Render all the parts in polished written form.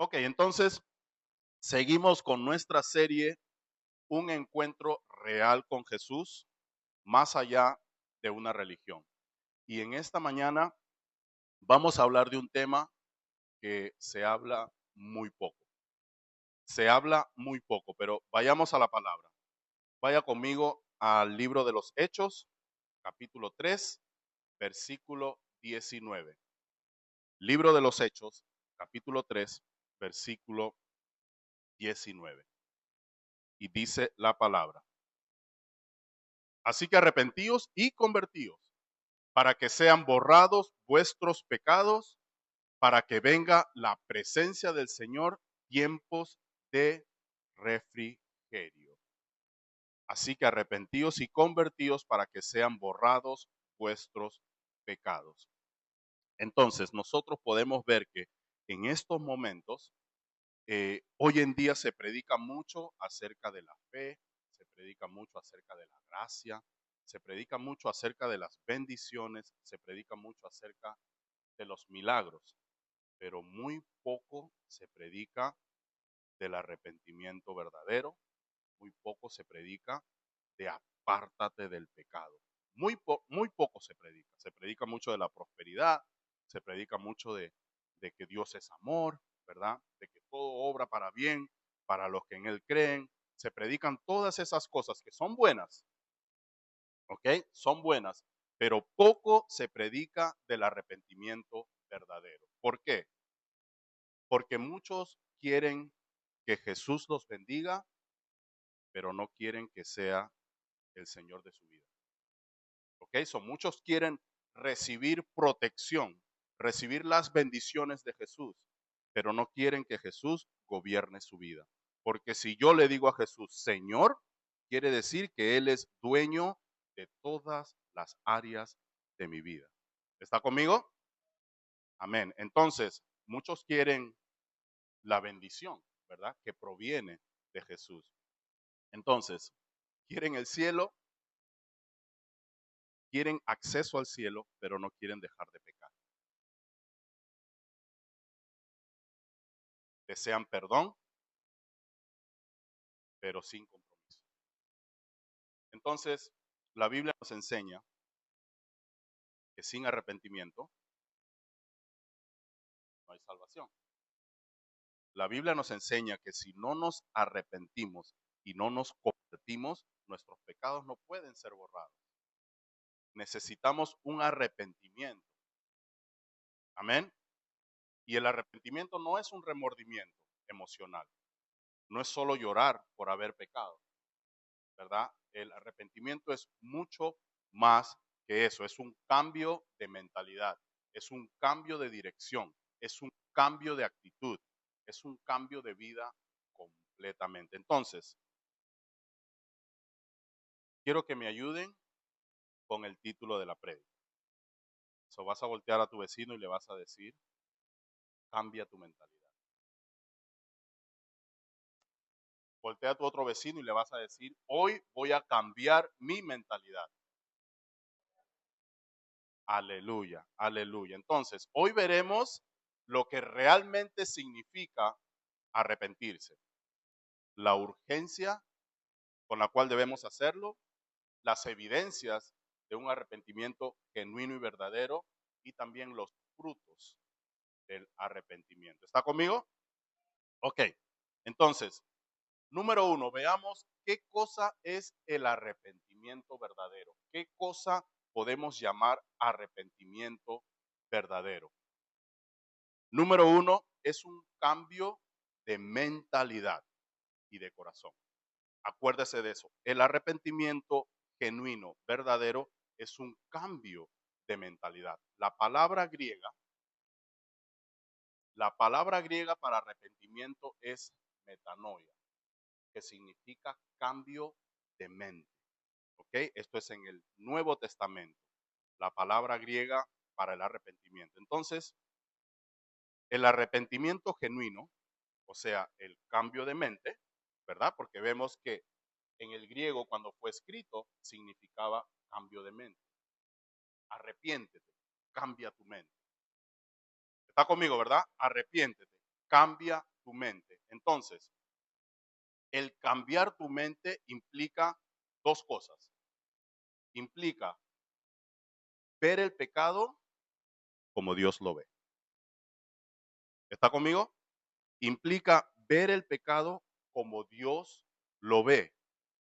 Ok, entonces seguimos con nuestra serie Un encuentro real con Jesús más allá de una religión. Y en esta mañana vamos a hablar de un tema que se habla muy poco. Se habla muy poco, pero vayamos a la palabra. Vaya conmigo al libro de los Hechos, capítulo 3, versículo 19. Libro de los Hechos, capítulo 3, versículo 19. Y dice la palabra. Así que arrepentíos y convertíos, para que sean borrados vuestros pecados, para que venga la presencia del Señor tiempos de refrigerio. Así que arrepentíos y convertíos para que sean borrados vuestros pecados. Entonces, nosotros podemos ver que en estos momentos, hoy en día se predica mucho acerca de la fe, se predica mucho acerca de la gracia, se predica mucho acerca de las bendiciones, se predica mucho acerca de los milagros, pero muy poco se predica del arrepentimiento verdadero, muy poco se predica de apártate del pecado. Muy poco se predica mucho de la prosperidad, se predica mucho de que Dios es amor, ¿verdad? De que todo obra para bien, para los que en Él creen. Se predican todas esas cosas que son buenas, ¿ok? Son buenas, pero poco se predica del arrepentimiento verdadero. ¿Por qué? Porque muchos quieren que Jesús los bendiga, pero no quieren que sea el Señor de su vida. ¿Ok? Muchos quieren recibir protección, recibir las bendiciones de Jesús, pero no quieren que Jesús gobierne su vida. Porque si yo le digo a Jesús, Señor, quiere decir que Él es dueño de todas las áreas de mi vida. ¿Está conmigo? Amén. Entonces, muchos quieren la bendición, ¿verdad? Que proviene de Jesús. Entonces, quieren el cielo, quieren acceso al cielo, pero no quieren dejar de pecar. Desean perdón, pero sin compromiso. Entonces, la Biblia nos enseña que sin arrepentimiento no hay salvación. La Biblia nos enseña que si no nos arrepentimos y no nos convertimos, nuestros pecados no pueden ser borrados. Necesitamos un arrepentimiento. Amén. Y el arrepentimiento no es un remordimiento emocional. No es solo llorar por haber pecado, ¿verdad? El arrepentimiento es mucho más que eso. Es un cambio de mentalidad, es un cambio de dirección, es un cambio de actitud, es un cambio de vida completamente. Entonces, quiero que me ayuden con el título de la prédica. Vas a voltear a tu vecino y le vas a decir, cambia tu mentalidad. Voltea a tu otro vecino y le vas a decir, hoy voy a cambiar mi mentalidad. Aleluya, aleluya. Entonces, hoy veremos lo que realmente significa arrepentirse, la urgencia con la cual debemos hacerlo, las evidencias de un arrepentimiento genuino y verdadero y también los frutos del arrepentimiento. ¿Está conmigo? Ok, entonces, número uno, veamos qué cosa es el arrepentimiento verdadero. ¿Qué cosa podemos llamar arrepentimiento verdadero? Número uno, es un cambio de mentalidad y de corazón. Acuérdese de eso. El arrepentimiento genuino, verdadero, es un cambio de mentalidad. La palabra griega para arrepentimiento es metanoia, que significa cambio de mente. ¿Ok? Esto es en el Nuevo Testamento. La palabra griega para el arrepentimiento. Entonces, el arrepentimiento genuino, o sea, el cambio de mente, ¿verdad? Porque vemos que en el griego cuando fue escrito significaba cambio de mente. Arrepiéntete, cambia tu mente. Está conmigo, ¿verdad? Arrepiéntete. cambia tu mente. Entonces, el cambiar tu mente implica dos cosas. Implica ver el pecado como Dios lo ve. ¿Está conmigo? Implica ver el pecado como Dios lo ve.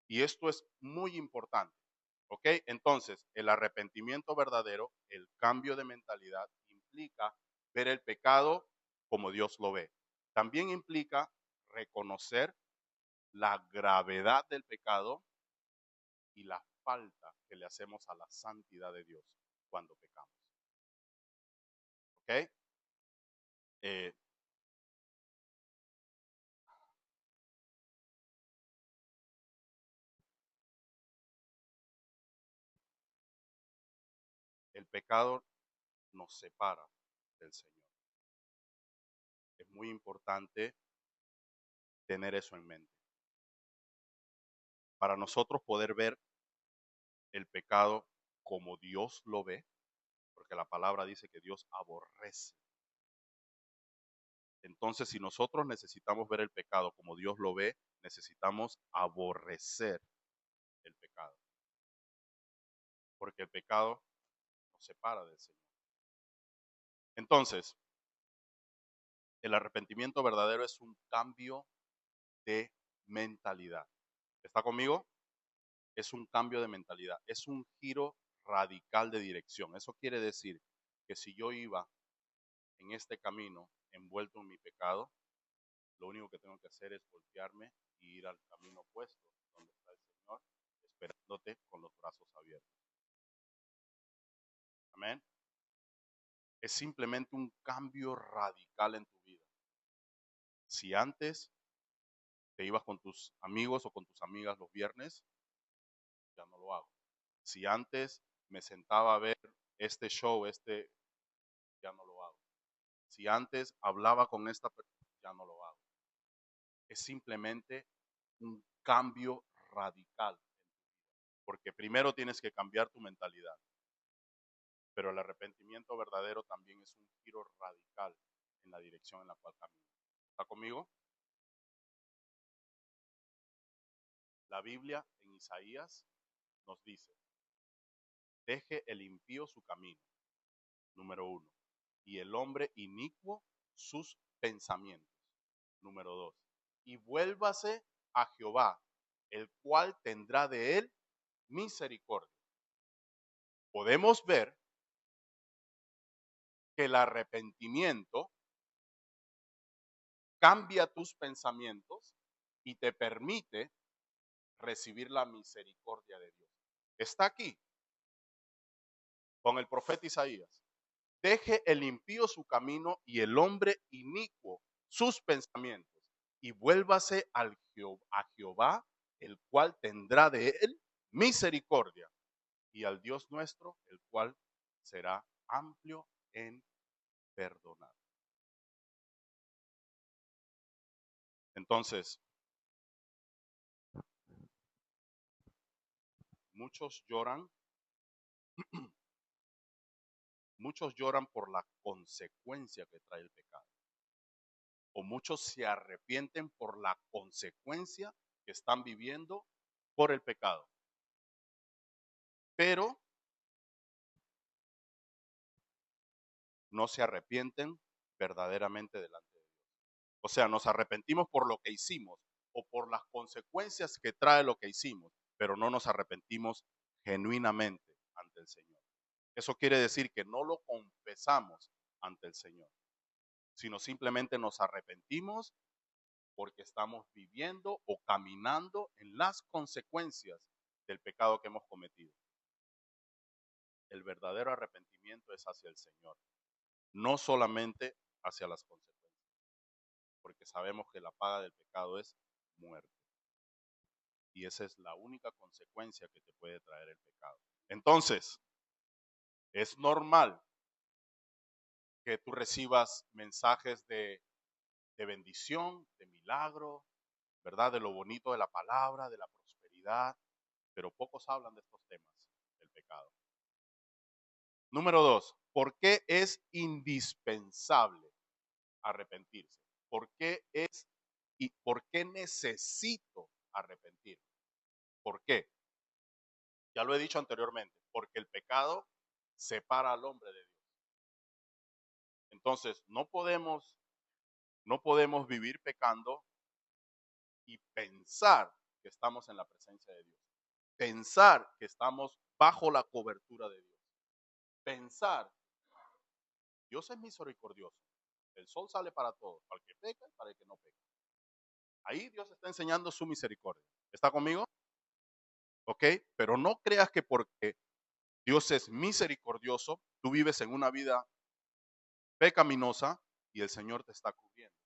Y esto es muy importante. ¿Ok? Entonces, el arrepentimiento verdadero, el cambio de mentalidad, implica ver el pecado como Dios lo ve. También implica reconocer la gravedad del pecado y la falta que le hacemos a la santidad de Dios cuando pecamos. ¿Ok? Eh, el pecado nos separa del Señor. Es muy importante tener eso en mente. Para nosotros poder ver el pecado como Dios lo ve, porque la palabra dice que Dios aborrece. Entonces, si nosotros necesitamos ver el pecado como Dios lo ve, necesitamos aborrecer el pecado, porque el pecado nos separa del Señor. Entonces, el arrepentimiento verdadero es un cambio de mentalidad. ¿Está conmigo? Es un cambio de mentalidad, es un giro radical de dirección. Eso quiere decir que si yo iba en este camino envuelto en mi pecado, lo único que tengo que hacer es voltearme y ir al camino opuesto, donde está el Señor, esperándote con los brazos abiertos. Amén. Es simplemente un cambio radical en tu vida. Si antes te ibas con tus amigos o con tus amigas los viernes, ya no lo hago. Si antes me sentaba a ver este show, ya no lo hago. Si antes hablaba con esta persona, ya no lo hago. Es simplemente un cambio radical. Porque primero tienes que cambiar tu mentalidad. Pero el arrepentimiento verdadero también es un giro radical en la dirección en la cual caminas. ¿Está conmigo? La Biblia en Isaías nos dice, deje el impío su camino, número 1, y el hombre inicuo sus pensamientos, número 2, y vuélvase a Jehová, el cual tendrá de él misericordia. Podemos ver que el arrepentimiento cambia tus pensamientos y te permite recibir la misericordia de Dios. Está aquí con el profeta Isaías. Deje el impío su camino y el hombre inicuo sus pensamientos y vuélvase a Jehová, el cual tendrá de él misericordia, y al Dios nuestro, el cual será amplio en perdonar. Entonces, muchos lloran, muchos lloran por la consecuencia que trae el pecado. O muchos se arrepienten por la consecuencia que están viviendo por el pecado. Pero no se arrepienten verdaderamente delante de Dios. O sea, nos arrepentimos por lo que hicimos o por las consecuencias que trae lo que hicimos, pero no nos arrepentimos genuinamente ante el Señor. Eso quiere decir que no lo confesamos ante el Señor, sino simplemente nos arrepentimos porque estamos viviendo o caminando en las consecuencias del pecado que hemos cometido. El verdadero arrepentimiento es hacia el Señor, no solamente hacia las consecuencias, porque sabemos que la paga del pecado es muerte. Y esa es la única consecuencia que te puede traer el pecado. Entonces, es normal que tú recibas mensajes de bendición, de milagro, ¿verdad? De lo bonito de la palabra, de la prosperidad, pero pocos hablan de estos temas, del pecado. Número 2, ¿por qué es indispensable arrepentirse? ¿Por qué es y por qué necesito arrepentir? ¿Por qué? Ya lo he dicho anteriormente, porque el pecado separa al hombre de Dios. Entonces, no podemos vivir pecando y pensar que estamos en la presencia de Dios. Pensar que estamos bajo la cobertura de Dios. Pensar, Dios es misericordioso. El sol sale para todos, para el que peca y para el que no peca. Ahí Dios está enseñando su misericordia. ¿Está conmigo? ¿Ok? Pero no creas que porque Dios es misericordioso, tú vives en una vida pecaminosa y el Señor te está cubriendo.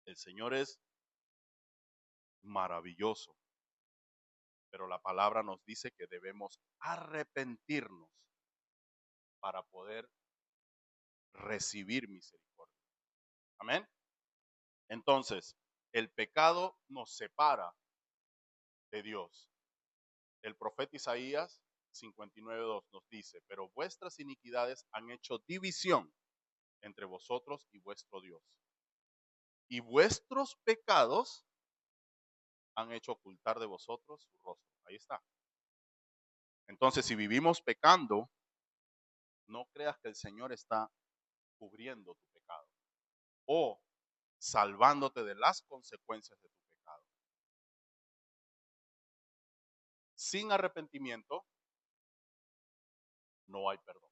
El Señor es maravilloso, pero la palabra nos dice que debemos arrepentirnos para poder recibir misericordia. Amén. Entonces, el pecado nos separa de Dios. El profeta Isaías 59:2 nos dice, pero vuestras iniquidades han hecho división entre vosotros y vuestro Dios. Y vuestros pecados han hecho ocultar de vosotros su rostro. Ahí está. Entonces, si vivimos pecando, no creas que el Señor está cubriendo tu pecado o salvándote de las consecuencias de tu pecado. Sin arrepentimiento no hay perdón.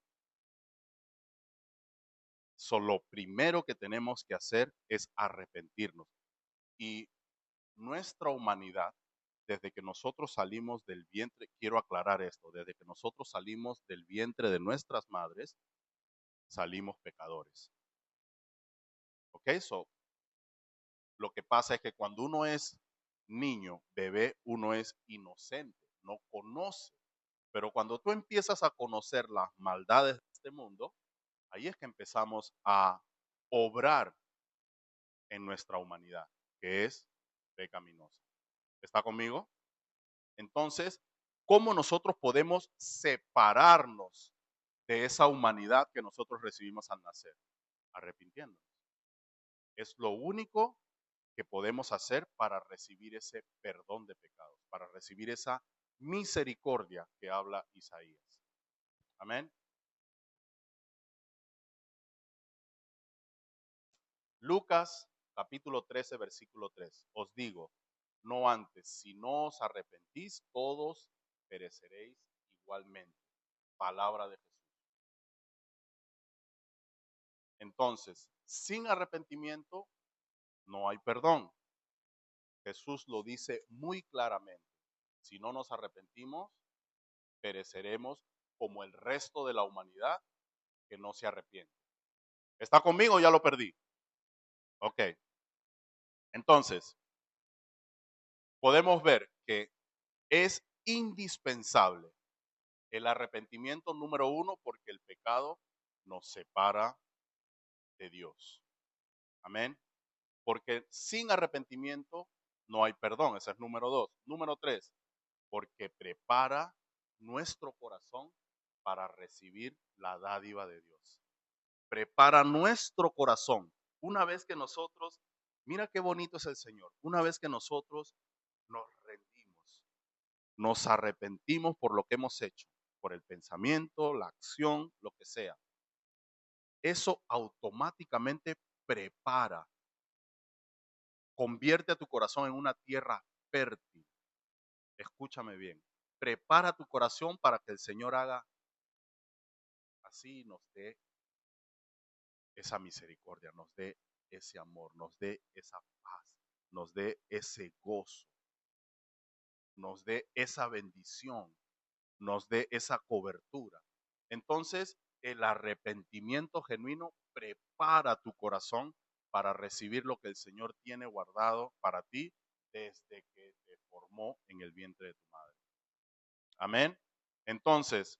Lo primero que tenemos que hacer es arrepentirnos. Y nuestra humanidad, desde que nosotros salimos del vientre, quiero aclarar esto, desde que nosotros salimos del vientre de nuestras madres, salimos pecadores. ¿Ok? Lo que pasa es que cuando uno es niño, bebé, uno es inocente, no conoce. Pero cuando tú empiezas a conocer las maldades de este mundo, ahí es que empezamos a obrar en nuestra humanidad, que es pecaminosa. ¿Está conmigo? Entonces, ¿cómo nosotros podemos separarnos de esa humanidad que nosotros recibimos al nacer? Arrepintiéndonos. Es lo único que podemos hacer para recibir ese perdón de pecados, para recibir esa misericordia que habla Isaías. Amén. Lucas capítulo 13, versículo 3. Os digo, no antes, si no os arrepentís, todos pereceréis igualmente. Palabra de Jesús. Entonces, sin arrepentimiento no hay perdón. Jesús lo dice muy claramente. Si no nos arrepentimos, pereceremos como el resto de la humanidad que no se arrepiente. ¿Está conmigo o ya lo perdí? Ok. Entonces, podemos ver que es indispensable el arrepentimiento número uno porque el pecado nos separa de Dios. Amén. Porque sin arrepentimiento no hay perdón. Ese es número dos. Número tres, porque prepara nuestro corazón para recibir la dádiva de Dios. Prepara nuestro corazón. Una vez que nosotros, mira qué bonito es el Señor, una vez que nosotros nos rendimos, nos arrepentimos por lo que hemos hecho, por el pensamiento, la acción, lo que sea, eso automáticamente prepara, convierte a tu corazón en una tierra fértil. Escúchame bien, prepara tu corazón para que el Señor haga así, nos dé esa misericordia, nos dé ese amor, nos dé esa paz, nos dé ese gozo, nos dé esa bendición, nos dé esa cobertura. Entonces, el arrepentimiento genuino prepara tu corazón para recibir lo que el Señor tiene guardado para ti desde que te formó en el vientre de tu madre. Amén. Entonces,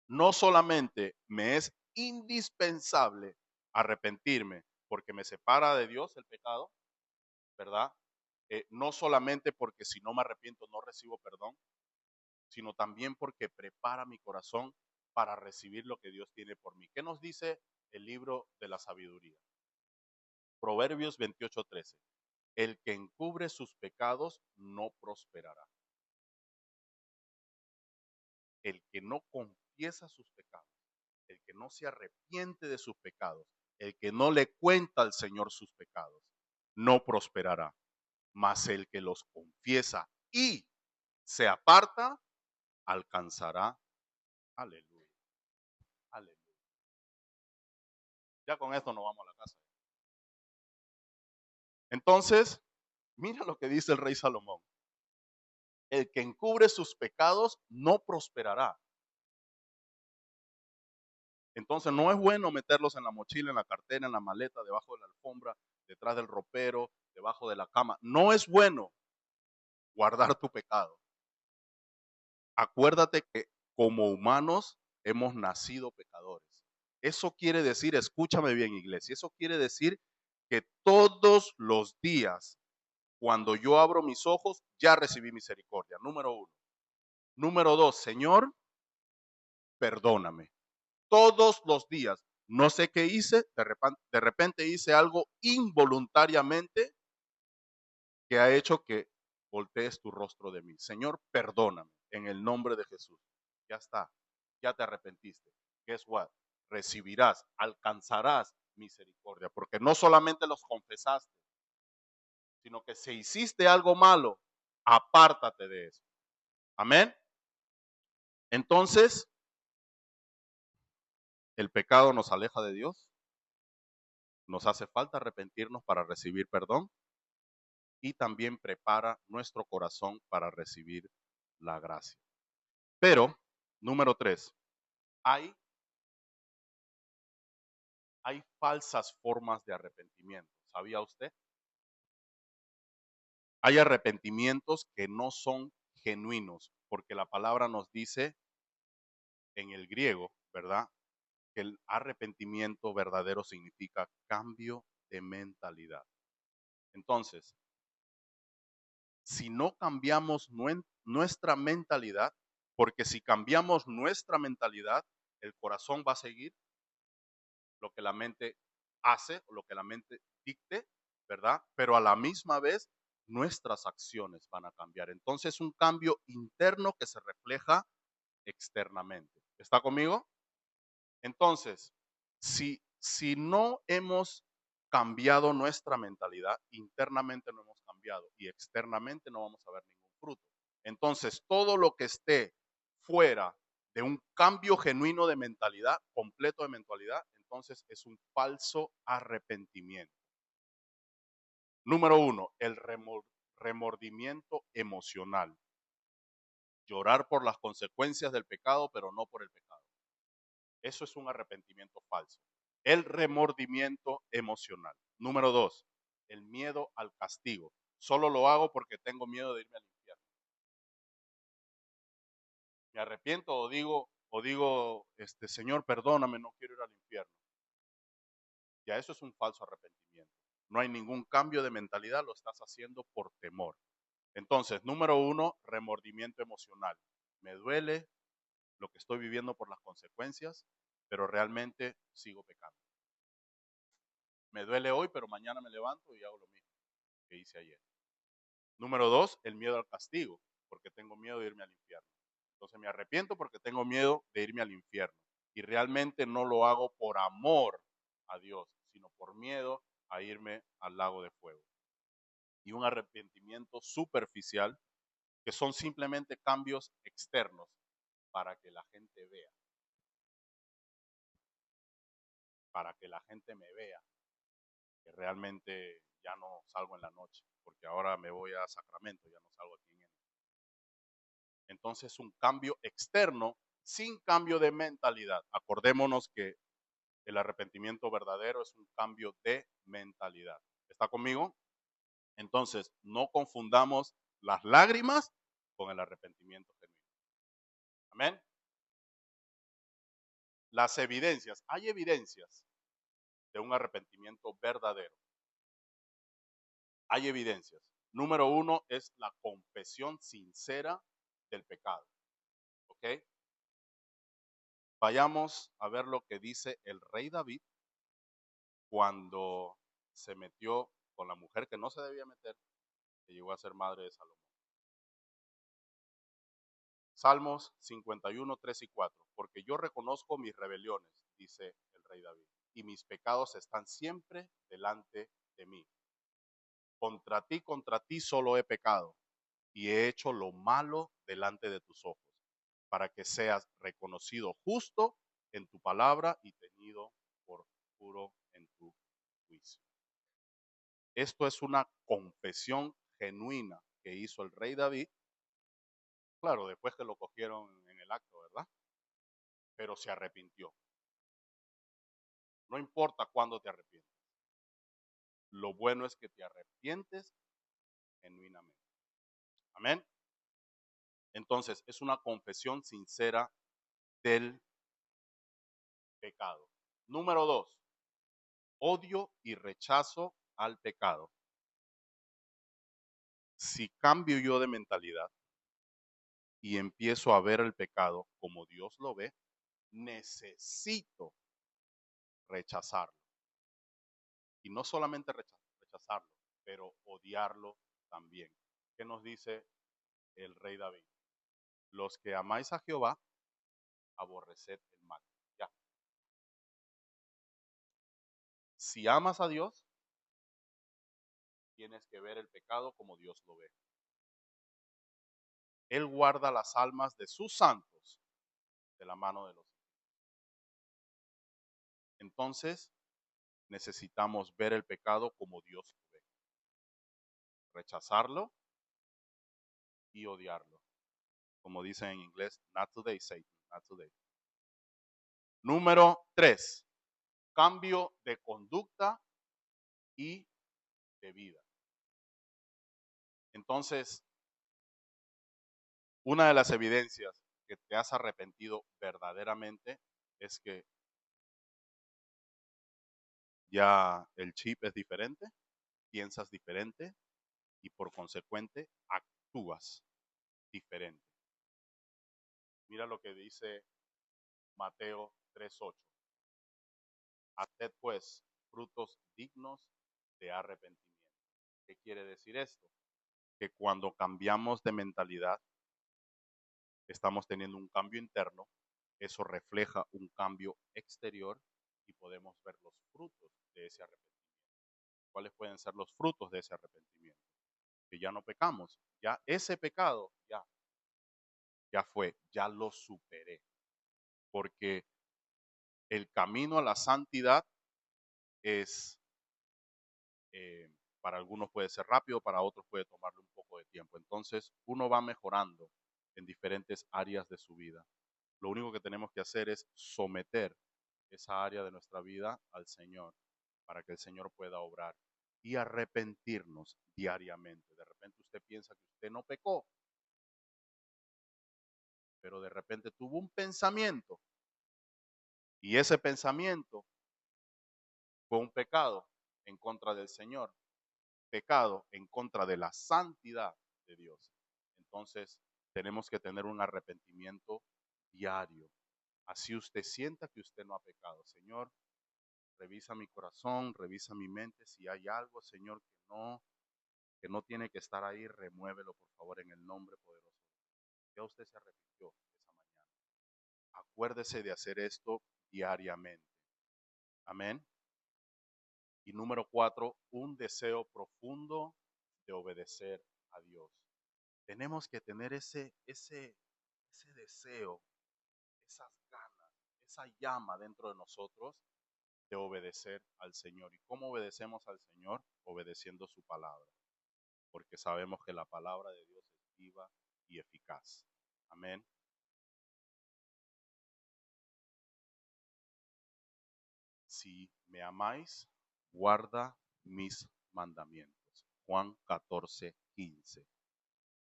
no solamente me es indispensable arrepentirme porque me separa de Dios el pecado, ¿verdad? No solamente porque si no me arrepiento no recibo perdón, sino también porque prepara mi corazón para recibir lo que Dios tiene por mí. ¿Qué nos dice el libro de la sabiduría? Proverbios 28:13. El que encubre sus pecados no prosperará. El que no confiesa sus pecados, el que no se arrepiente de sus pecados, el que no le cuenta al Señor sus pecados, no prosperará. Mas el que los confiesa y se aparta, alcanzará. Aleluya, aleluya. Ya con esto nos vamos a la casa. Entonces, mira lo que dice el rey Salomón. El que encubre sus pecados no prosperará. Entonces no es bueno meterlos en la mochila, en la cartera, en la maleta, debajo de la alfombra, detrás del ropero, debajo de la cama. No es bueno guardar tu pecado. Acuérdate que como humanos hemos nacido pecadores. Eso quiere decir, escúchame bien, iglesia, eso quiere decir que todos los días, cuando yo abro mis ojos, ya recibí misericordia. Número uno. Número dos, Señor, perdóname. Todos los días. No sé qué hice, de repente hice algo involuntariamente que ha hecho que voltees tu rostro de mí. Señor, perdóname en el nombre de Jesús. Ya está, ya te arrepentiste. Guess what? Recibirás, alcanzarás misericordia, porque no solamente los confesaste, sino que si hiciste algo malo, apártate de eso. Amén. Entonces, el pecado nos aleja de Dios, nos hace falta arrepentirnos para recibir perdón y también prepara nuestro corazón para recibir la gracia. Pero, número 3, hay, hay falsas formas de arrepentimiento. ¿Sabía usted? Hay arrepentimientos que no son genuinos, porque la palabra nos dice en el griego, ¿verdad? Que el arrepentimiento verdadero significa cambio de mentalidad. Entonces, si no cambiamos nuestra mentalidad, porque si cambiamos nuestra mentalidad, el corazón va a seguir lo que la mente hace o lo que la mente dicte, ¿verdad? Pero a la misma vez nuestras acciones van a cambiar. Entonces, un cambio interno que se refleja externamente. ¿Está conmigo? Entonces, si no hemos cambiado nuestra mentalidad, internamente no hemos cambiado y externamente no vamos a ver ningún fruto. Entonces, todo lo que esté fuera de un cambio genuino de mentalidad, completo de mentalidad, entonces es un falso arrepentimiento. Número uno, el remordimiento emocional. Llorar por las consecuencias del pecado, pero no por el pecado. Eso es un arrepentimiento falso. El remordimiento emocional. Número dos, el miedo al castigo. Solo lo hago porque tengo miedo de irme al infierno. Me arrepiento o digo, Señor, perdóname, no quiero ir al infierno. Ya eso es un falso arrepentimiento. No hay ningún cambio de mentalidad, lo estás haciendo por temor. Entonces, número uno, remordimiento emocional. Me duele lo que estoy viviendo por las consecuencias, pero realmente sigo pecando. Me duele hoy, pero mañana me levanto y hago lo mismo que hice ayer. Número dos, el miedo al castigo, porque tengo miedo de irme al infierno. Entonces me arrepiento porque tengo miedo de irme al infierno. Y realmente no lo hago por amor a Dios, sino por miedo a irme al lago de fuego. Y un arrepentimiento superficial, que son simplemente cambios externos para que la gente vea, para que la gente me vea, que realmente ya no salgo en la noche, porque ahora me voy a Sacramento, ya no salgo aquí en él. Entonces, un cambio externo sin cambio de mentalidad. Acordémonos que el arrepentimiento verdadero es un cambio de mentalidad. ¿Está conmigo? Entonces, no confundamos las lágrimas con el arrepentimiento genuino. Amén. Las evidencias. Hay evidencias de un arrepentimiento verdadero. Hay evidencias. Número uno es la confesión sincera del pecado. ¿Ok? Vayamos a ver lo que dice el rey David cuando se metió con la mujer que no se debía meter, que llegó a ser madre de Salomón. Salmos 51, 3 y 4. Porque yo reconozco mis rebeliones, dice el rey David, y mis pecados están siempre delante de mí. Contra ti solo he pecado y he hecho lo malo delante de tus ojos, para que seas reconocido justo en tu palabra y tenido por puro en tu juicio. Esto es una confesión genuina que hizo el rey David, claro, después que lo cogieron en el acto, ¿verdad? Pero se arrepintió. No importa cuándo te arrepientes. Lo bueno es que te arrepientes genuinamente. Amén. Entonces, es una confesión sincera del pecado. Número 2, odio y rechazo al pecado. Si cambio yo de mentalidad y empiezo a ver el pecado como Dios lo ve, necesito rechazarlo. Y no solamente rechazarlo, pero odiarlo también. ¿Qué nos dice el rey David? Los que amáis a Jehová, aborreced el mal. Ya. Si amas a Dios, tienes que ver el pecado como Dios lo ve. Él guarda las almas de sus santos de la mano de los impíos. Entonces, necesitamos ver el pecado como Dios lo ve. Rechazarlo y odiarlo. Como dicen en inglés, not today, Satan, not today. Número 3, cambio de conducta y de vida. Entonces, una de las evidencias que te has arrepentido verdaderamente es que ya el chip es diferente, piensas diferente y por consecuente actúas diferente. Mira lo que dice Mateo 3:8. Haced pues frutos dignos de arrepentimiento. ¿Qué quiere decir esto? Que cuando cambiamos de mentalidad, estamos teniendo un cambio interno, eso refleja un cambio exterior y podemos ver los frutos de ese arrepentimiento. ¿Cuáles pueden ser los frutos de ese arrepentimiento? Que ya no pecamos, ya ese pecado ya fue, ya lo superé, porque el camino a la santidad es, para algunos puede ser rápido, para otros puede tomarle un poco de tiempo. Entonces, uno va mejorando en diferentes áreas de su vida. Lo único que tenemos que hacer es someter esa área de nuestra vida al Señor para que el Señor pueda obrar y arrepentirnos diariamente. De repente usted piensa que usted no pecó, pero de repente tuvo un pensamiento y ese pensamiento fue un pecado en contra del Señor, pecado en contra de la santidad de Dios. Entonces, tenemos que tener un arrepentimiento diario. Así usted sienta que usted no ha pecado. Señor, revisa mi corazón, revisa mi mente. Si hay algo, Señor, que no tiene que estar ahí, remuévelo, por favor, en el nombre poderoso. Ya usted se arrepintió esa mañana. Acuérdese de hacer esto diariamente. Amén. Y número 4, un deseo profundo de obedecer a Dios. Tenemos que tener ese deseo, esas ganas, esa llama dentro de nosotros de obedecer al Señor. ¿Y cómo obedecemos al Señor? Obedeciendo su palabra, porque sabemos que la palabra de Dios es viva y eficaz. Amén. Si me amáis, guarda mis mandamientos. Juan 14:15.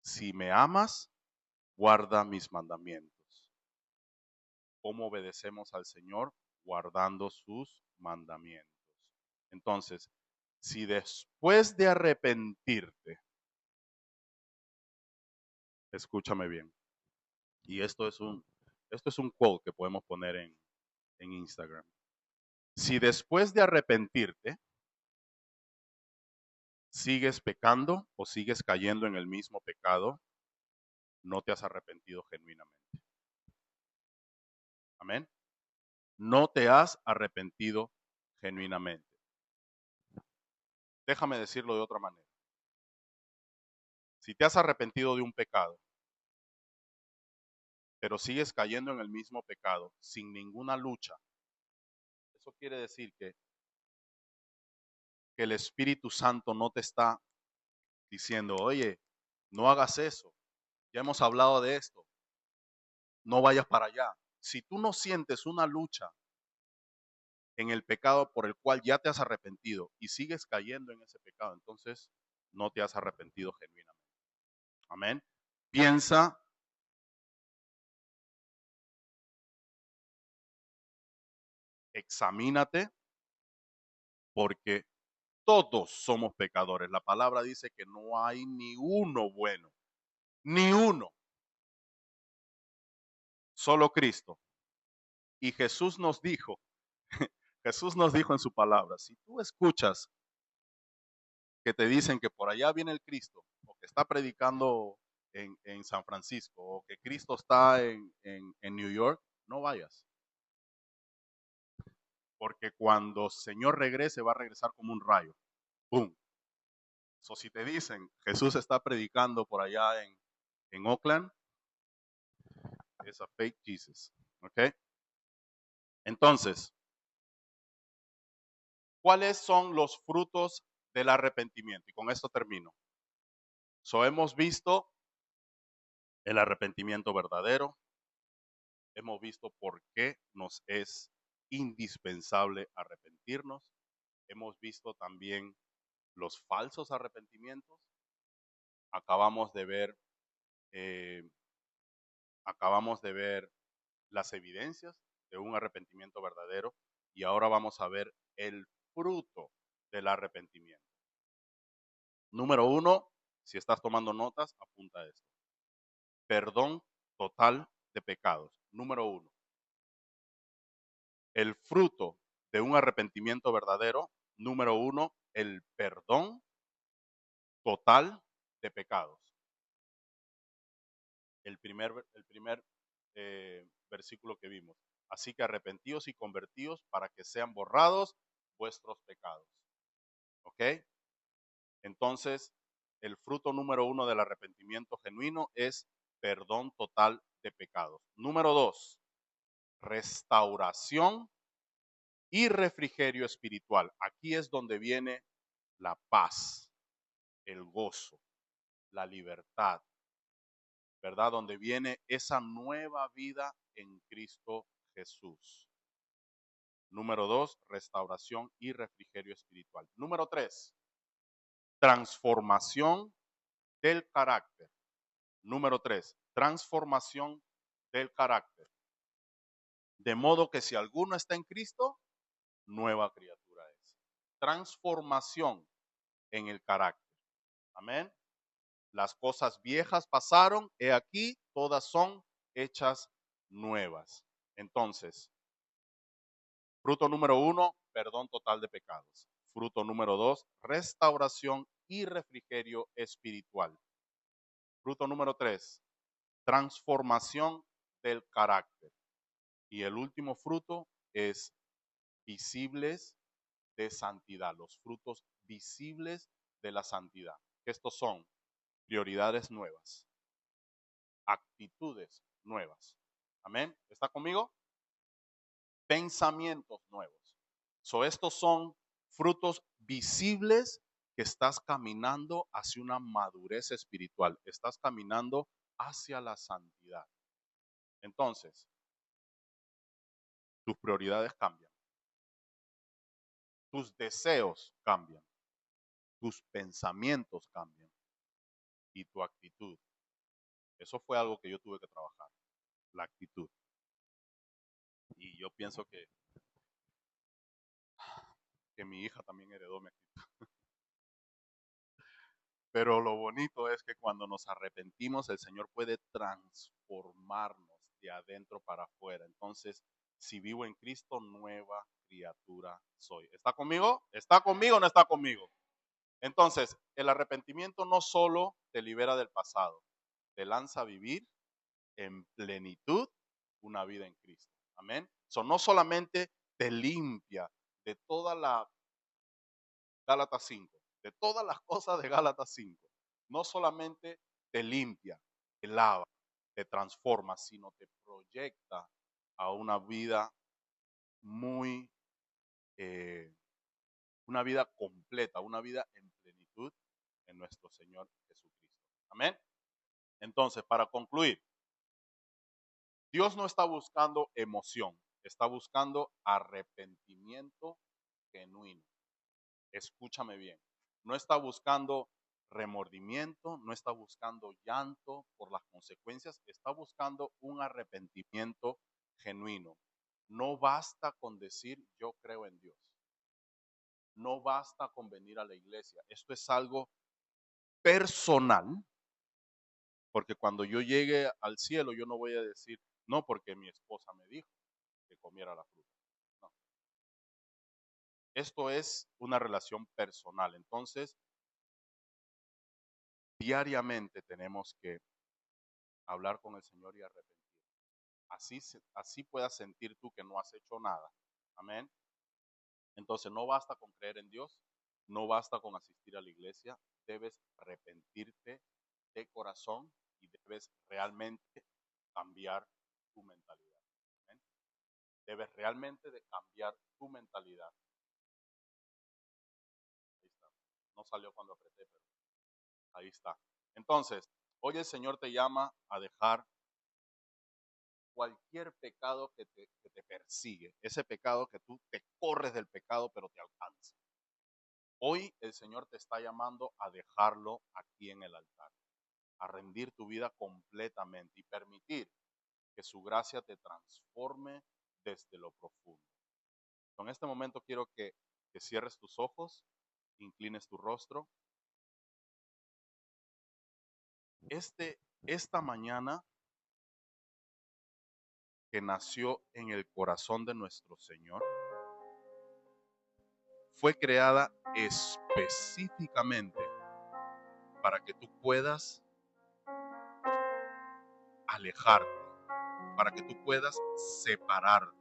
Si me amas, guarda mis mandamientos. ¿Cómo obedecemos al Señor? Guardando sus mandamientos. Entonces, si después de arrepentirte, escúchame bien, y esto es un quote que podemos poner en Instagram. Si después de arrepentirte, sigues pecando o sigues cayendo en el mismo pecado, no te has arrepentido genuinamente. Amén. No te has arrepentido genuinamente. Déjame decirlo de otra manera. Si te has arrepentido de un pecado, pero sigues cayendo en el mismo pecado sin ninguna lucha, eso quiere decir que el Espíritu Santo no te está diciendo, oye, no hagas eso, ya hemos hablado de esto, no vayas para allá. Si tú no sientes una lucha en el pecado por el cual ya te has arrepentido y sigues cayendo en ese pecado, entonces no te has arrepentido genuinamente. Amén. Piensa, examínate, porque todos somos pecadores. La palabra dice que no hay ni uno bueno, ni uno, solo Cristo. Y Jesús nos dijo en su palabra, si tú escuchas que te dicen que por allá viene el Cristo, o que está predicando en San Francisco, o que Cristo está en New York, no vayas. Porque cuando el Señor regrese, va a regresar como un rayo. ¡Pum! So, si te dicen, Jesús está predicando por allá en Oakland, es a fake Jesus. ¿Ok? Entonces, ¿cuáles son los frutos del arrepentimiento? Y con esto termino. So, hemos visto el arrepentimiento verdadero, hemos visto por qué nos es indispensable arrepentirnos, hemos visto también los falsos arrepentimientos, acabamos de ver, eh, acabamos de ver las evidencias de un arrepentimiento verdadero y ahora vamos a ver el fruto del arrepentimiento. Número uno, si estás tomando notas, apunta esto. Perdón total de pecados. Número uno, el fruto de un arrepentimiento verdadero. Número uno, el perdón total de pecados. El primer versículo que vimos. Así que arrepentíos y convertíos para que sean borrados vuestros pecados. ¿Ok? Entonces, el fruto número uno del arrepentimiento genuino es perdón total de pecados. Número dos, restauración y refrigerio espiritual. Aquí es donde viene la paz, el gozo, la libertad, ¿verdad? Donde viene esa nueva vida en Cristo Jesús. Número dos, restauración y refrigerio espiritual. Número tres, transformación del carácter. Número tres, transformación del carácter. De modo que si alguno está en Cristo, nueva criatura es. Transformación en el carácter. Amén. Las cosas viejas pasaron, he aquí, todas son hechas nuevas. Entonces, fruto número uno, perdón total de pecados. Fruto número dos, restauración y refrigerio espiritual. Fruto número tres, transformación del carácter. Y el último fruto es visibles de santidad, los frutos visibles de la santidad. Estos son prioridades nuevas, actitudes nuevas. Amén. ¿Está conmigo? Pensamientos nuevos. Estos son frutos visibles que estás caminando hacia una madurez espiritual, estás caminando hacia la santidad. Entonces, tus prioridades cambian, tus deseos cambian, tus pensamientos cambian y tu actitud. Eso fue algo que yo tuve que trabajar, la actitud. Y yo pienso que mi hija también heredó mi actitud. Pero lo bonito es que cuando nos arrepentimos, el Señor puede transformarnos de adentro para afuera. Entonces, si vivo en Cristo, nueva criatura soy. ¿Está conmigo? ¿Está conmigo o no está conmigo? Entonces, el arrepentimiento no solo te libera del pasado, te lanza a vivir en plenitud una vida en Cristo. Amén. Eso no solamente te limpia de toda la Gálatas 5, de todas las cosas de Gálatas 5, no solamente te limpia, te lava, te transforma, sino te proyecta a una vida muy, eh, una vida completa, una vida en plenitud en nuestro Señor Jesucristo. Amén. Entonces, para concluir, Dios no está buscando emoción, está buscando arrepentimiento genuino. Escúchame bien, no está buscando remordimiento, no está buscando llanto por las consecuencias, está buscando un arrepentimiento genuino. No basta con decir yo creo en Dios, no basta con venir a la iglesia, esto es algo personal, porque cuando yo llegue al cielo yo no voy a decir, no, porque mi esposa me dijo que comiera la fruta. No. Esto es una relación personal, entonces diariamente tenemos que hablar con el Señor y arrepentir. Así puedas sentir tú que no has hecho nada. Amén. Entonces no basta con creer en Dios, no basta con asistir a la iglesia, debes arrepentirte de corazón y debes realmente cambiar tu mentalidad. Amén. Debes realmente de cambiar tu mentalidad. Ahí está. No salió cuando apreté, pero ahí está. Entonces, hoy el Señor te llama a dejar cualquier pecado que te persigue, ese pecado que tú te corres del pecado pero te alcanza. Hoy el Señor te está llamando a dejarlo aquí en el altar, a rendir tu vida completamente y permitir que su gracia te transforme desde lo profundo. En este momento quiero que cierres tus ojos, inclines tu rostro. Esta mañana que nació en el corazón de nuestro Señor, fue creada específicamente para que tú puedas alejarte, para que tú puedas separarte,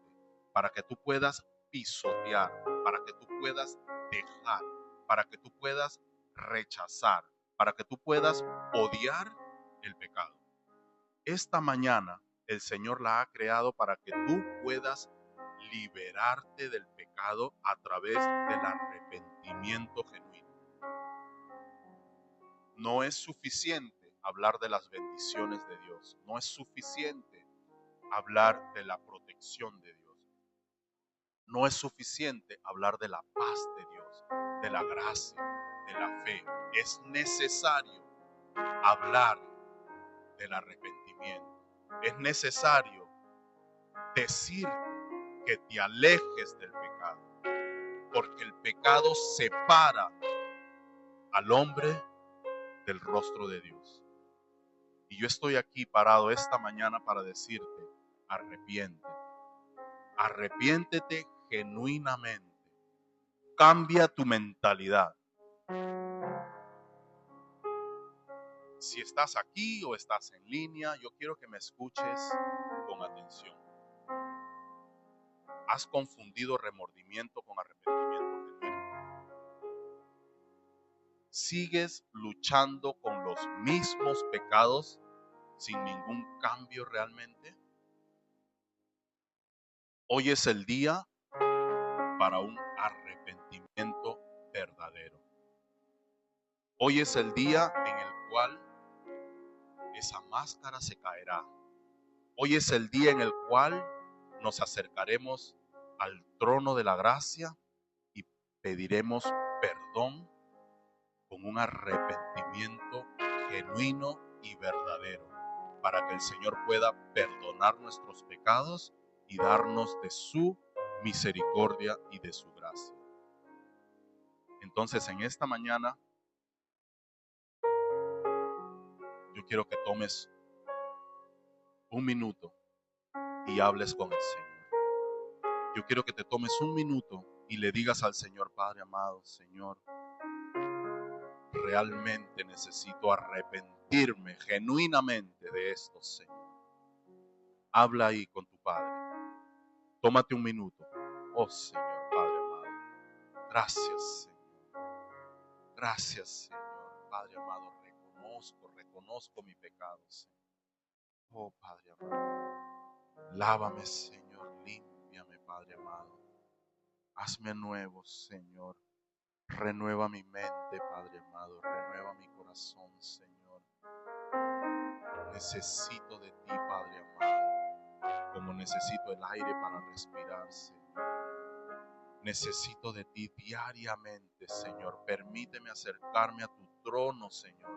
para que tú puedas pisotear, para que tú puedas dejar, para que tú puedas rechazar, para que tú puedas odiar el pecado. Esta mañana el Señor la ha creado para que tú puedas liberarte del pecado a través del arrepentimiento genuino. No es suficiente hablar de las bendiciones de Dios. No es suficiente hablar de la protección de Dios. No es suficiente hablar de la paz de Dios, de la gracia, de la fe. Es necesario hablar del arrepentimiento. Es necesario decir que te alejes del pecado, porque el pecado separa al hombre del rostro de Dios. Y yo estoy aquí parado esta mañana para decirte, arrepiéntete. Arrepiéntete genuinamente. Cambia tu mentalidad. Si estás aquí o estás en línea, yo quiero que me escuches con atención. ¿Has confundido remordimiento con arrepentimiento genuino? ¿Sigues luchando con los mismos pecados sin ningún cambio realmente? Hoy es el día para un arrepentimiento verdadero. Hoy es el día en el cual esa máscara se caerá. Hoy es el día en el cual nos acercaremos al trono de la gracia y pediremos perdón con un arrepentimiento genuino y verdadero, para que el Señor pueda perdonar nuestros pecados y darnos de su misericordia y de su gracia. Entonces, en esta mañana, yo quiero que tomes un minuto y hables con el Señor. Yo quiero que te tomes un minuto y le digas al Señor, Padre amado, Señor, realmente necesito arrepentirme genuinamente de esto, Señor. Habla ahí con tu Padre. Tómate un minuto. Oh Señor, Padre amado. Gracias, Señor. Gracias, Señor. Padre amado, reconozco mi pecado, Señor. Oh Padre amado. Lávame, Señor. Límpiame, Padre amado. Hazme nuevo, Señor. Renueva mi mente, Padre amado. Renueva mi corazón, Señor. Necesito de ti, Padre amado, como necesito el aire para respirar, Señor. Necesito de ti diariamente, Señor. Permíteme acercarme a tu trono, Señor.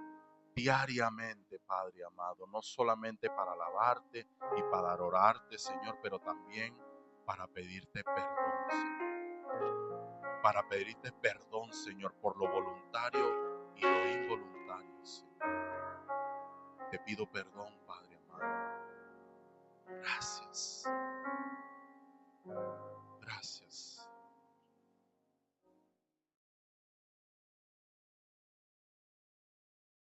Diariamente, Padre amado. No solamente para alabarte y para adorarte, Señor, pero también para pedirte perdón, Señor. Para pedirte perdón, Señor, por lo voluntario y lo involuntario, Señor. Te pido perdón,